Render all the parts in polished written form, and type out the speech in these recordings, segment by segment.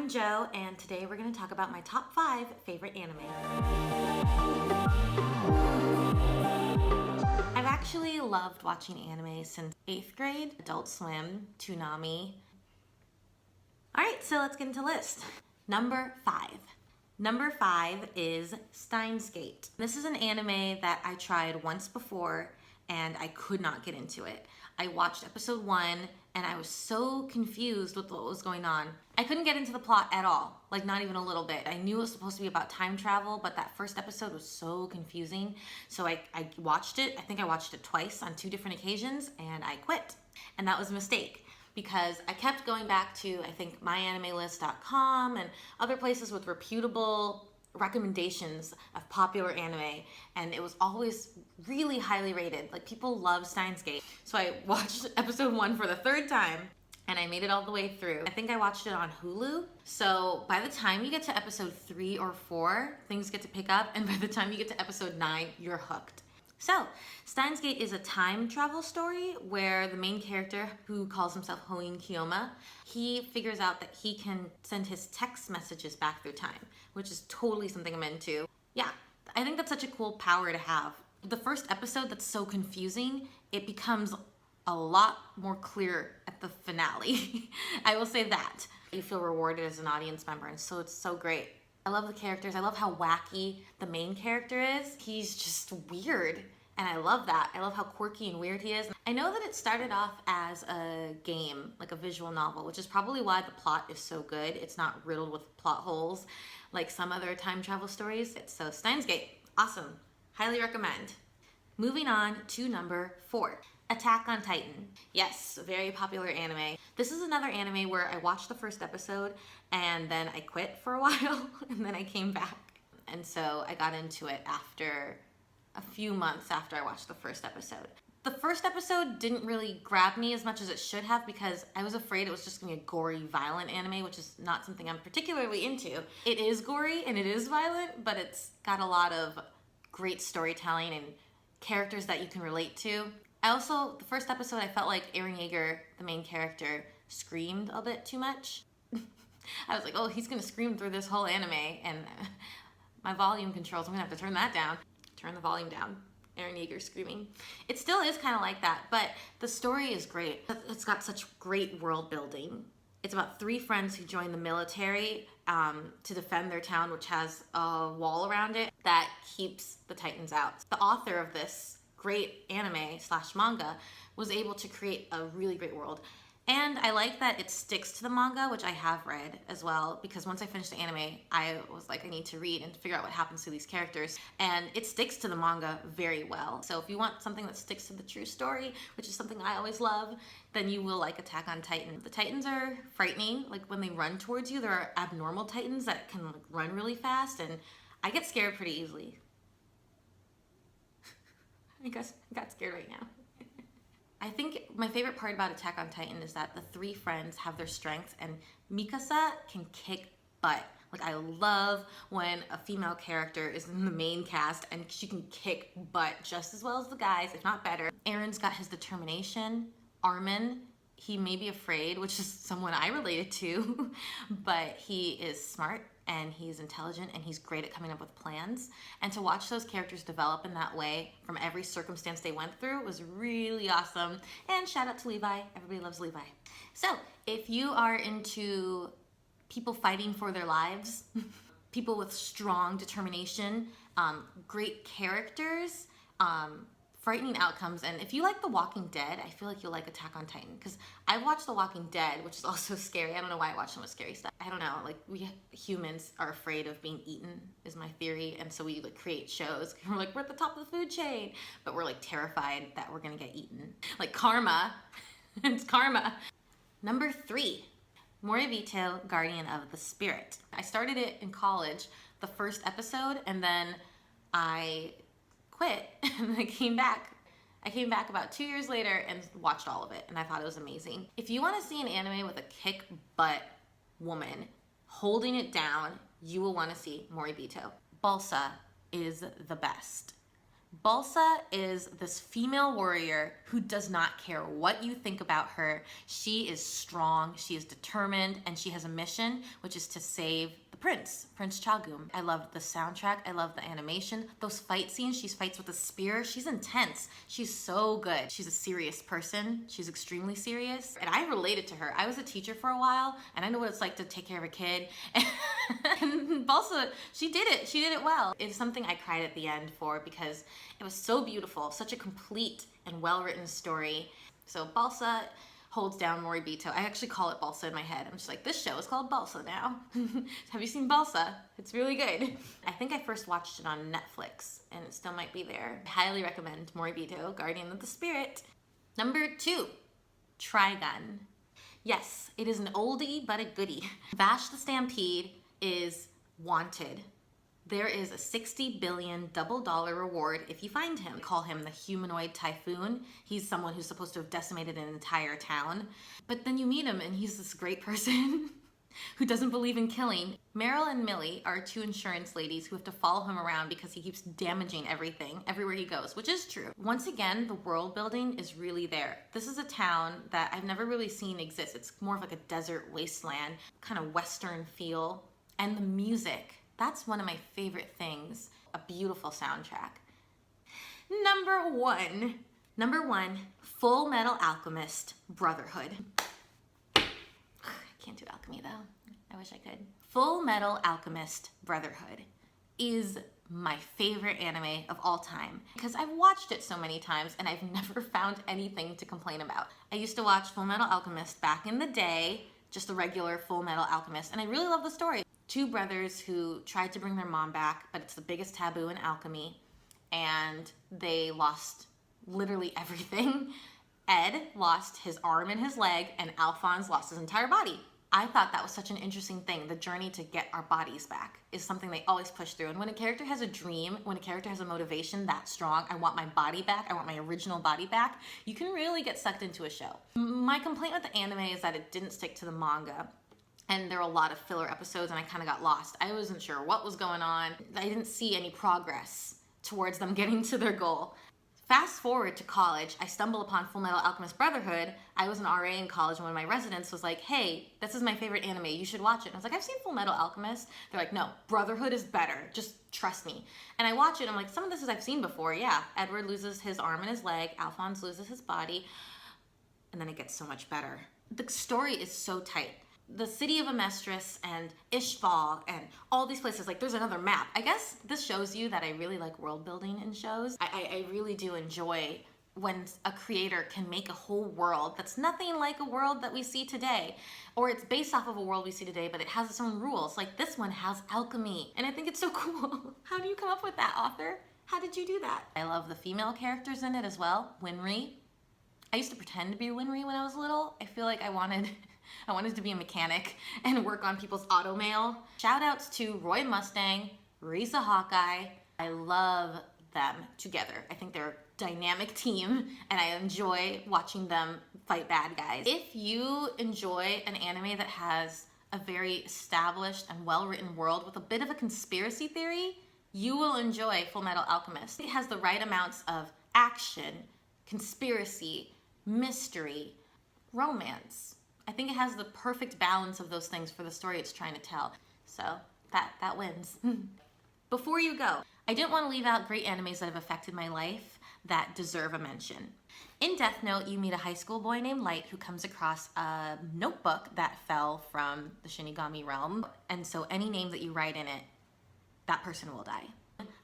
I'm Jo, and today we're going to talk about my top 5 favorite anime. I've actually loved watching anime since 8th grade, Adult Swim, Toonami. Alright, so let's get into the list. Number 5. Number 5 is Steins Gate. This is an anime that I tried once before and I could not get into it. I watched episode 1 and I was so confused with what was going on. I couldn't get into the plot at all, like not even a little bit. I knew it was supposed to be about time travel, but that first episode was so confusing. So I watched it. I think I watched it twice on 2 different occasions and I quit. And that was a mistake because I kept going back to, I think, myanimelist.com and other places with reputable recommendations of popular anime, and it was always really highly rated. Like, people love Steins Gate. So I watched episode 1 for the 3rd time and I made it all the way through. I think I watched it on Hulu. So by the time you get to episode 3 or 4, things get to pick up, and by the time you get to episode 9, you're hooked. So, Steins Gate is a time travel story where the main character, who calls himself Hoin Kiyoma, he figures out that he can send his text messages back through time, which is totally something I'm into. Yeah, I think that's such a cool power to have. The first episode that's so confusing, it becomes a lot more clear at the finale. I will say that. You feel rewarded as an audience member, and so it's so great. I love the characters. I love how wacky the main character is. He's just weird, and I love that. I love how quirky and weird he is. I know that it started off as a game, like a visual novel, which is probably why the plot is so good. It's not riddled with plot holes like some other time travel stories. So Steins Gate, awesome. Highly recommend. Moving on to number 4. Attack on Titan. Yes, a very popular anime. This is another anime where I watched the first episode and then I quit for a while and then I came back. And so I got into it after a few months after I watched the first episode. The first episode didn't really grab me as much as it should have because I was afraid it was just gonna be a gory, violent anime, which is not something I'm particularly into. It is gory and it is violent, but it's got a lot of great storytelling and characters that you can relate to. The first episode, I felt like Eren Yeager, the main character, screamed a bit too much. I was like, oh, he's gonna scream through this whole anime, and my volume controls, I'm gonna have to turn that down. Turn the volume down. Eren Yeager screaming. It still is kind of like that, but the story is great. It's got such great world building. It's about 3 friends who join the military to defend their town, which has a wall around it that keeps the Titans out. The author of this great anime/manga was able to create a really great world. And I like that it sticks to the manga, which I have read as well, because once I finished the anime, I was like, I need to read and figure out what happens to these characters. And it sticks to the manga very well. So if you want something that sticks to the true story, which is something I always love, then you will like Attack on Titan. The Titans are frightening. Like, when they run towards you, there are abnormal Titans that can like run really fast, and I get scared pretty easily. I got scared right now. I think my favorite part about Attack on Titan is that the 3 friends have their strengths, and Mikasa can kick butt. Like, I love when a female character is in the main cast and she can kick butt just as well as the guys, if not better. Eren's got his determination. Armin, he may be afraid, which is someone I related to, but he is smart and he's intelligent and he's great at coming up with plans. And to watch those characters develop in that way from every circumstance they went through was really awesome. And shout out to Levi. Everybody loves Levi. So if you are into people fighting for their lives, people with strong determination, great characters, frightening outcomes, and if you like The Walking Dead, I feel like you'll like Attack on Titan, because I watched The Walking Dead, which is also scary. I don't know why I watch so much scary stuff. I don't know, like, we humans are afraid of being eaten, is my theory, and so we like create shows. We're like, we're at the top of the food chain, but we're like terrified that we're gonna get eaten. Like karma. It's karma. Number 3, Moribito, Guardian of the Spirit. I started it in college, the first episode, and then I quit and I came back about 2 years later and watched all of it, and I thought it was amazing. If you want to see an anime with a kick butt woman holding it down, you will want to see Moribito. Balsa is the best. Balsa is this female warrior who does not care what you think about her. She is strong, she is determined, and she has a mission, which is to save the prince, Prince Chagum. I loved the soundtrack, I love the animation. Those fight scenes, she fights with a spear, she's intense. She's so good. She's a serious person. She's extremely serious. And I related to her. I was a teacher for a while, and I know what it's like to take care of a kid. And Balsa, she did it. She did it well. It's something I cried at the end for because it was so beautiful, such a complete and well-written story. So Balsa holds down Moribito. I actually call it Balsa in my head. I'm just like, this show is called Balsa now. Have you seen Balsa? It's really good. I think I first watched it on Netflix, and it still might be there. I highly recommend Moribito, Guardian of the Spirit. Number 2, Trigun. Yes, it is an oldie but a goodie. Vash the Stampede is wanted. There is a $60 billion double dollar reward if you find him. Call him the humanoid typhoon. He's someone who's supposed to have decimated an entire town. But then you meet him and he's this great person who doesn't believe in killing. Meryl and Millie are 2 insurance ladies who have to follow him around because he keeps damaging everything everywhere he goes, which is true. Once again, the world building is really there. This is a town that I've never really seen exist. It's more of like a desert wasteland, kind of Western feel. And the music, that's one of my favorite things. A beautiful soundtrack. Number 1, Full Metal Alchemist Brotherhood. I can't do alchemy though. I wish I could. Full Metal Alchemist Brotherhood is my favorite anime of all time because I've watched it so many times and I've never found anything to complain about. I used to watch Full Metal Alchemist back in the day, just a regular Full Metal Alchemist, and I really love the story. 2 brothers who tried to bring their mom back, but it's the biggest taboo in alchemy, and they lost literally everything. Ed lost his arm and his leg, and Alphonse lost his entire body. I thought that was such an interesting thing. The journey to get our bodies back is something they always push through. And when a character has a dream, when a character has a motivation that strong, I want my body back, I want my original body back, you can really get sucked into a show. My complaint with the anime is that it didn't stick to the manga. And there were a lot of filler episodes and I kind of got lost. I wasn't sure what was going on. I didn't see any progress towards them getting to their goal. Fast forward to college, I stumble upon Full Metal Alchemist Brotherhood. I was an RA in college and one of my residents was like, hey, this is my favorite anime, you should watch it. And I was like, I've seen Full Metal Alchemist. They're like, no, Brotherhood is better, just trust me. And I watch it and I'm like, some of this is I've seen before, yeah. Edward loses his arm and his leg, Alphonse loses his body, and then it gets so much better. The story is so tight. The city of Amestris and Ishval and all these places, like there's another map. I guess this shows you that I really like world building in shows. I really do enjoy when a creator can make a whole world that's nothing like a world that we see today. Or it's based off of a world we see today, but it has its own rules. Like this one has alchemy. And I think it's so cool. How do you come up with that, author? How did you do that? I love the female characters in it as well. Winry. I used to pretend to be Winry when I was little. I feel like I wanted to be a mechanic and work on people's auto mail. Shout outs to Roy Mustang, Risa Hawkeye. I love them together. I think they're a dynamic team and I enjoy watching them fight bad guys. If you enjoy an anime that has a very established and well-written world with a bit of a conspiracy theory, you will enjoy Full Metal Alchemist. It has the right amounts of action, conspiracy, mystery, romance. I think it has the perfect balance of those things for the story it's trying to tell. So that wins. Before you go, I didn't want to leave out great animes that have affected my life that deserve a mention. In Death Note, you meet a high school boy named Light who comes across a notebook that fell from the Shinigami realm. And so any name that you write in it, that person will die.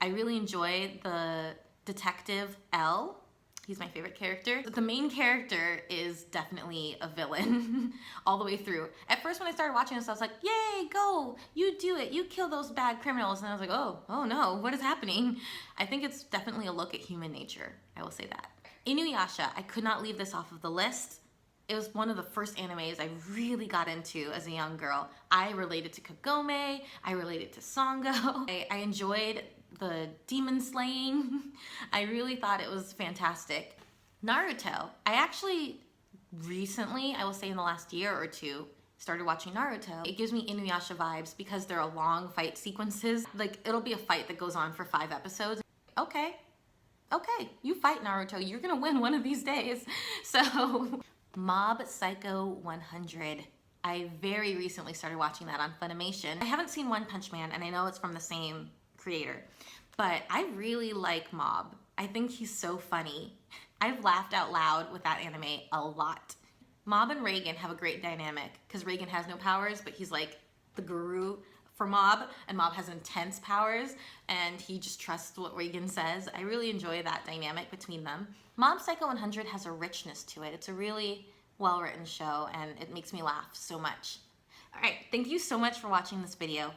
I really enjoy the detective L. He's my favorite character. The main character is definitely a villain all the way through. At first when I started watching this, I was like, yay, go, you do it, you kill those bad criminals. And I was like, oh no, what is happening? I think it's definitely a look at human nature. I will say that. Inuyasha, I could not leave this off of the list. It was one of the first animes I really got into as a young girl. I related to Kagome, I related to Sango. I enjoyed the demon slaying. I really thought it was fantastic. Naruto, I actually recently, I will say in the last year or two, started watching Naruto. It gives me Inuyasha vibes because there are long fight sequences. Like it'll be a fight that goes on for 5 episodes. Okay, okay, you fight, Naruto. You're gonna win one of these days. So, Mob Psycho 100. I very recently started watching that on Funimation. I haven't seen One Punch Man, and I know it's from the same creator, but I really like Mob. I think he's so funny. I've laughed out loud with that anime a lot. Mob and Reagan have a great dynamic because Reagan has no powers, but he's like the guru for Mob, and Mob has intense powers, and he just trusts what Reagan says. I really enjoy that dynamic between them. Mob Psycho 100 has a richness to it. It's a really well-written show, and it makes me laugh so much. All right, thank you so much for watching this video.